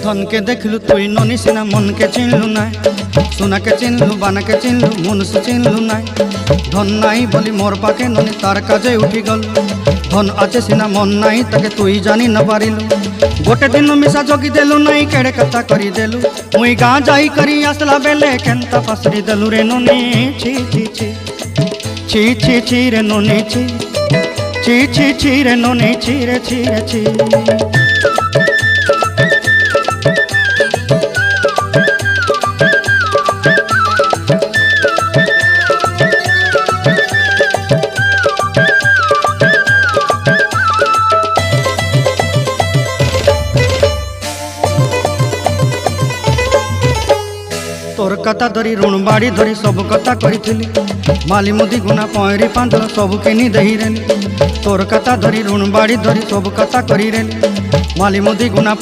धन के देखलु तुई ननी सिना मन के चिन्हलु ना सोना के चिन्हलु बाना के चिन्हलु मनुष्य चिन्हलु ना धन नाई बोली मोर पाके ननी तार काजे उठी गल धन आचे सिना मन नाई ताके तुई जानी न पारिलु गोटे दिन मिसा जगी देलु नाई केड़े कथा करी देलु मुई गाँ जाई करी आसला बेले केंता पासरी देलु रे ननी छी छी छी छी छी छी रे ननी छी छी छी छी रे ननी छी रे छी रे छी। तोर कथा धरी ऋण बाड़ी धरी सब कथा करी माली मुदी गुना पहरी पांदल सब किनी दही रेली तोर कथा धरी ऋण बाड़ी धरी सब कथा करी रेली माली मुदी गुना